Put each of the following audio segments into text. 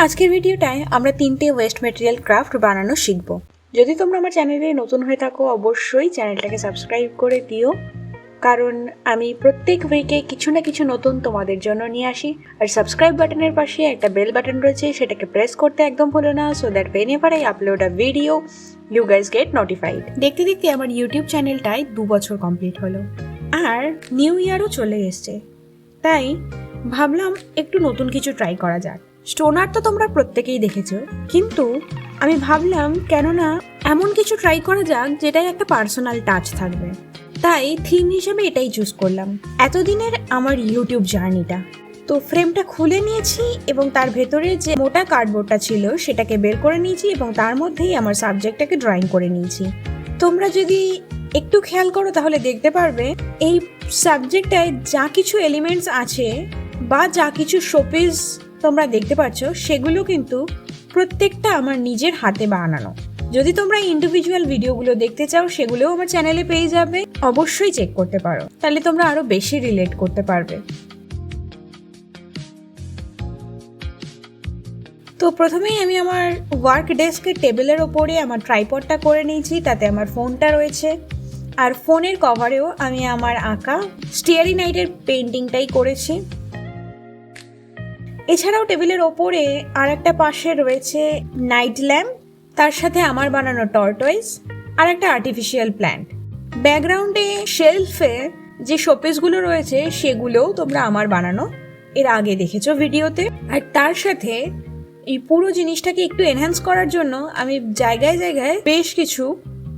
আজকের ভিডিওটায় আমরা 3টে ওয়েস্ট মেটেরিয়াল ক্রাফট বানানো শিখব। যদি তোমরা আমার চ্যানেলে নতুন হয়ে থাকো অবশ্যই চ্যানেলটাকে সাবস্ক্রাইব করে দিও, কারণ আমি প্রত্যেক উইকে কিছু না কিছু নতুন তোমাদের জন্য নিয়ে আসি। আর সাবস্ক্রাইব বাটনের পাশে একটা বেল বাটন রয়েছে, সেটাকে প্রেস করতে একদম ভুলো না, so that whenever I upload a video you guys get notified। দেখতে দেখতে আমার ইউটিউব চ্যানেলটায় 2 বছর কমপ্লিট হলো আর নিউ ইয়ারও চলে এসছে, তাই ভাবলাম একটু নতুন কিছু ট্রাই করা যাক। স্টোন আর্ট তো তোমরা প্রত্যেকেই দেখেছো, কিন্তু আমি ভাবলাম কেননা এমন কিছু ট্রাই করা যাক যেটাই একটা পার্সোনাল টাচ থাকবে, তাই থিম হিসেবে এটাই চুজ করলাম। এতদিনের আমার ইউটিউব জার্নিটা, তো ফ্রেমটা খুলে নিয়েছি এবং তার ভেতরে যে মোটা কার্ডবোর্ডটা ছিল সেটাকে বের করে নিয়েছি এবং তার মধ্যেই আমার সাবজেক্টটাকে ড্রয়িং করে নিয়েছি। তোমরা যদি একটু খেয়াল করো তাহলে দেখতে পারবে এই সাবজেক্টটায় যা কিছু এলিমেন্টস আছে বা যা কিছু শোপিস তোমরা দেখতে পাচ্ছ সেগুলো কিন্তু প্রত্যেকটা আমার নিজের হাতে বানানো। যদি তোমরা ইন্ডিভিজুয়াল ভিডিওগুলো দেখতে চাও সেগুলোও আমার চ্যানেলে পেয়ে যাবে, অবশ্যই চেক করতে পারো, তাহলে তোমরা আরো বেশি রিলেট করতে পারবে। তো প্রথমেই আমি আমার ওয়ার্ক ডেস্কের টেবিলের ওপরে আমার ট্রাইপডটা করে নিয়েছি, তাতে আমার ফোনটা রয়েছে আর ফোনের কভারেও আমি আমার আঁকা স্টিয়ারি নাইটের পেন্টিংটাই করেছি। এছাড়াও টেবিলের ওপরে আর একটা পাশে রয়েছে নাইট ল্যাম্প, তার সাথে আমার বানানো টর্টয়েস আর একটা আর্টিফিশিয়াল প্ল্যান্ট। ব্যাকগ্রাউন্ডে শেলফে যে শোপিসগুলো রয়েছে সেগুলোও তোমরা আমার বানানো, এর আগে দেখেছো ভিডিওতে। আর তার সাথে এই পুরো জিনিসটাকে একটু এনহ্যান্স করার জন্য আমি জায়গায় জায়গায় বেশ কিছু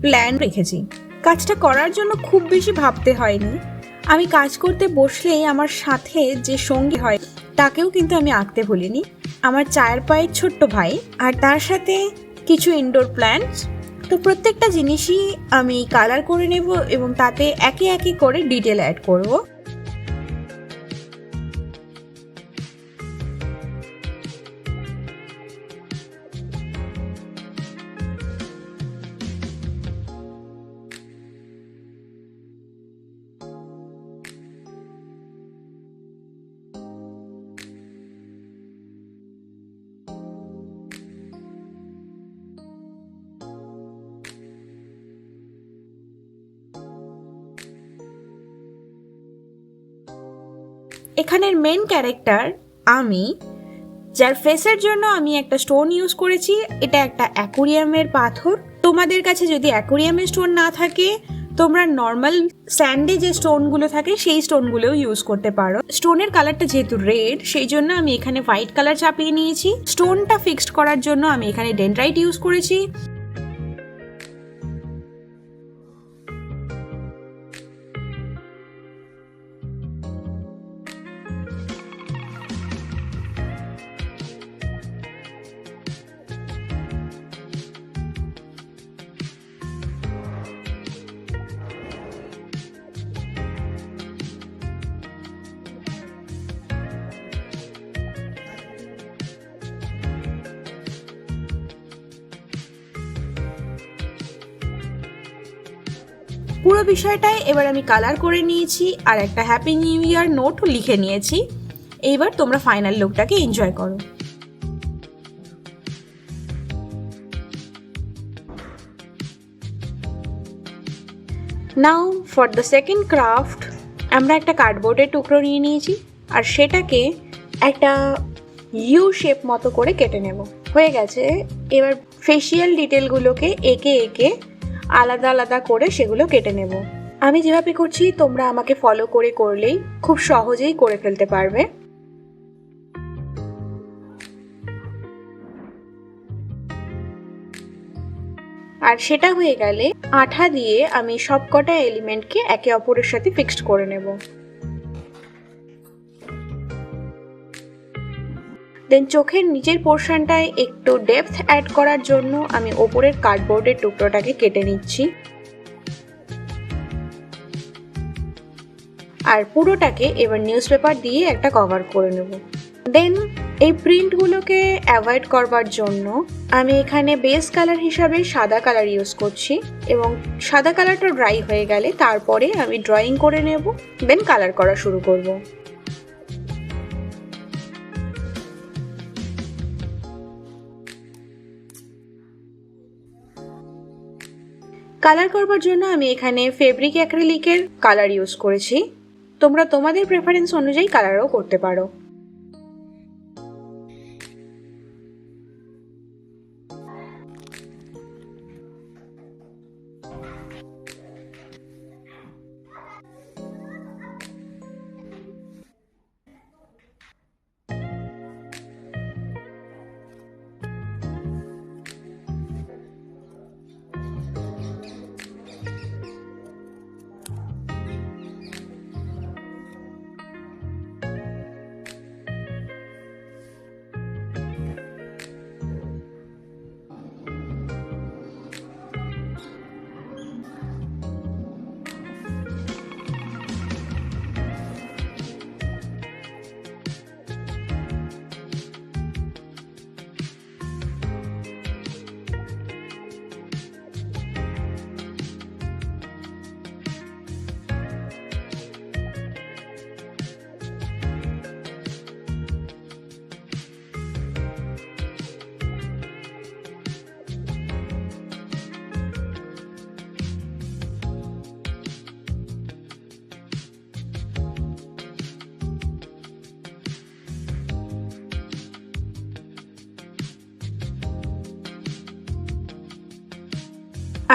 প্ল্যান রেখেছি। কাজটা করার জন্য খুব বেশি ভাবতে হয়নি, আমি কাজ করতে বসলেই আমার সাথে যে সঙ্গী হয় তাকেও কিন্তু আমি আঁকতে ভুলিনি, আমার চায়ের পায়ের ছোট্ট ভাই, আর তার সাথে কিছু ইনডোর প্ল্যান্টস। তো প্রত্যেকটা জিনিসই আমি কালার করে নেব এবং তাতে একে একে করে ডিটেল অ্যাড করব। এখানের মেন ক্যারেক্টার আমি, যার ফেসের জন্য আমি একটা স্টোন ইউজ করেছি। এটা একটা অ্যাকোরিয়ামের পাথর। তোমাদের কাছে যদি অ্যাকোরিয়ামের স্টোন না থাকে তোমরা নর্মাল স্যান্ডে যে স্টোনগুলো থাকে সেই স্টোনগুলোও ইউজ করতে পারো। স্টোনের কালারটা যেহেতু রেড, সেই জন্য আমি এখানে হোয়াইট কালার চাপিয়ে নিয়েছি। স্টোনটা ফিক্সড করার জন্য আমি এখানে ডেনড্রাইট ইউজ করেছি। পুরো বিষয়টাই এবার আমি কালার করে নিয়েছি আর একটা হ্যাপি নিউ ইয়ার নোট লিখে নিয়েছি। এইবার তোমরা ফাইনাল লুকটাকে এনজয় করো। নাও ফর দ্য সেকেন্ড ক্রাফট, আমরা একটা কার্ডবোর্ডের টুকরো নিয়ে নিয়েছি আর সেটাকে একটা ইউ শেপ মতো করে কেটে নেব। হয়ে গেছে, এবার ফেসিয়াল ডিটেলগুলোকে একে একে আলাদা আলাদা করে সেগুলো কেটে নেব। আমি যেভাবে করছি তোমরা আমাকে ফলো করে করলেই খুব সহজেই করে ফেলতে পারবে। আর সেটা হয়ে গেলে আঠা দিয়ে আমি সবকটা এলিমেন্টকে একে অপরের সাথে ফিক্সড করে নেব। দেন চোখের নিচের পোর্শনটায় একটু ডেপথ অ্যাড করার জন্য আমি ওপরের কার্ডবোর্ডের টুকরোটাকে কেটে নিচ্ছি আর পুরোটাকে এবার নিউজপেপার দিয়ে একটা কভার করে নেব। দেন এই প্রিন্টগুলোকে অ্যাভয়েড করবার জন্য আমি এখানে বেস কালার হিসাবে সাদা কালার ইউজ করছি এবং সাদা কালারটা ড্রাই হয়ে গেলে তারপরে আমি ড্রয়িং করে নেব, দেন কালার করা শুরু করব। কালার করবার জন্য আমি এখানে ফেব্রিক অ্যাক্রিলিকের কালার ইউজ করেছি। তোমরা তোমাদের প্রেফারেন্স অনুযায়ী কালারও করতে পারো।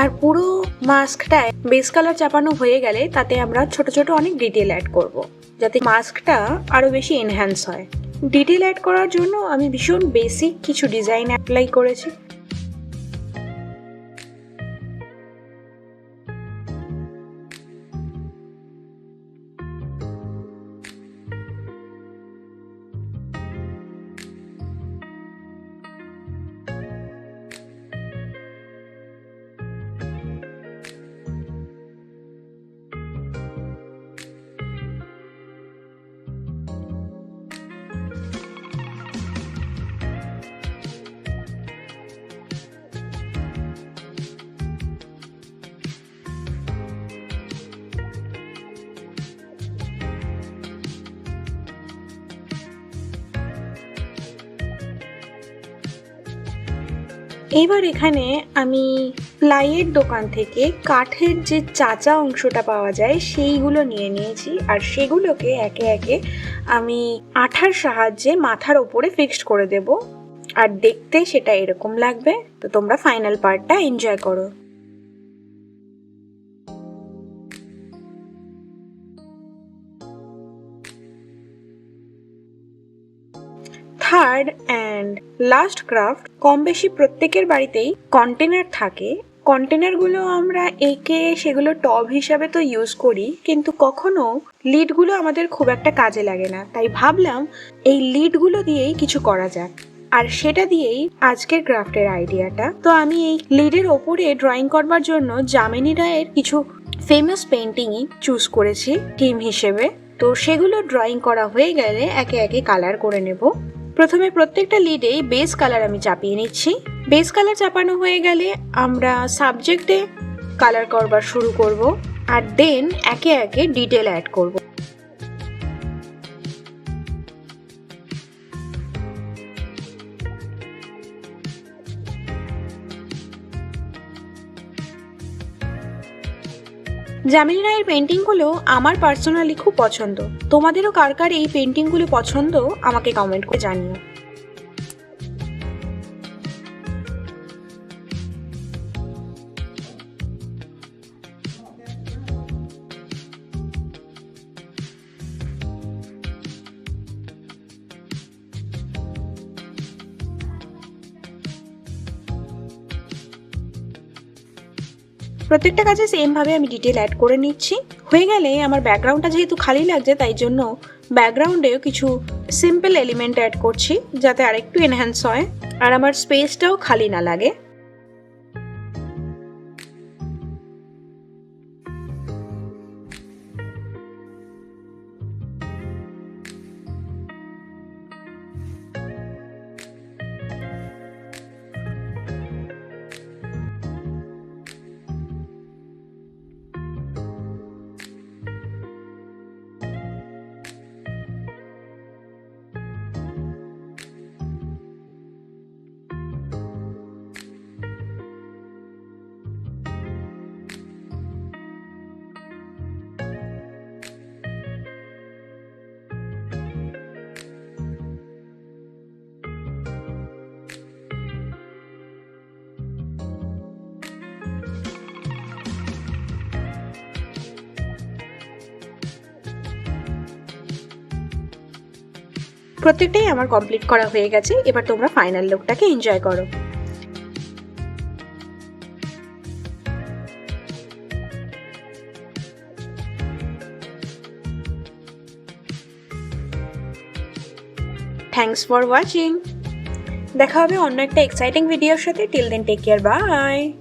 আর পুরো মাস্কটায় বেস কালার চাপানো হয়ে গেলে তাতে আমরা ছোট ছোট অনেক ডিটেল অ্যাড করব, যাতে মাস্কটা আরো বেশি এনহ্যান্স হয়। ডিটেল অ্যাড করার জন্য আমি ভীষণ বেসিক কিছু ডিজাইন অ্যাপ্লাই করেছি। এবার এখানে আমি প্লাইয়ের দোকান থেকে কাঠের যে চাচা অংশটা পাওয়া যায় সেইগুলো নিয়ে নিয়েছি, আর সেগুলোকে একে একে আমি আঠার সাহায্যে মাথার ওপরে ফিক্সড করে দেব। আর দেখতে সেটা এরকম লাগবে। তো তোমরা ফাইনাল পার্টটা এনজয় করো। থার্ড অ্যান্ড লাস্ট ক্রাফট, কম বেশি প্রত্যেকের বাড়িতেই কন্টেনার থাকে। কন্টেনারগুলো আমরা এঁকে সেগুলো টব হিসাবে তো ইউজ করি, কিন্তু কখনো লিডগুলো আমাদের খুব একটা কাজে লাগে না। তাই ভাবলাম এই লিডগুলো দিয়েই কিছু করা যাক, আর সেটা দিয়েই আজকের ক্রাফটের আইডিয়াটা। তো আমি এই লিডের ওপরে ড্রয়িং করবার জন্য যামিনী রায়ের কিছু ফেমাস পেন্টিংই চুজ করেছি থিম হিসেবে। তো সেগুলো ড্রয়িং করা হয়ে গেলে একে একে কালার করে নেব। প্রথমে প্রত্যেকটা লিডেই বেস কালার আমি চাপিয়ে নিচ্ছি। বেস কালার চাপানো হয়ে গেলে আমরা সাবজেক্টে কালার করবার শুরু করব, আর দেন একে একে ডিটেল অ্যাড করব। যামিনী রায়ের পেন্টিংগুলো আমার পার্সোনালি খুব পছন্দ। তোমাদেরও কার কার এই পেন্টিংগুলো পছন্দ আমাকে কমেন্ট করে জানিও। প্রত্যেকটা কাজে সেম ভাবে আমি ডিটেল অ্যাড করে নিচ্ছি। হয়ে গেলে আমার ব্যাকগ্রাউন্ডটা যেহেতু খালি লাগছে, তাই জন্য ব্যাকগ্রাউন্ডেও কিছু সিম্পল এলিমেন্ট অ্যাড করছি, যাতে আরেকটু এনহ্যান্স হয় আর আমার স্পেসটাও খালি না লাগে। প্রত্যেকটাই আমার কমপ্লিট করা হয়ে গেছে। এবার তোমরা ফাইনাল লুকটাকে এনজয় করো। Thanks for watching. দেখা হবে অন্য একটা এক্সাইটিং ভিডিওর সাথে। Till then take care, by.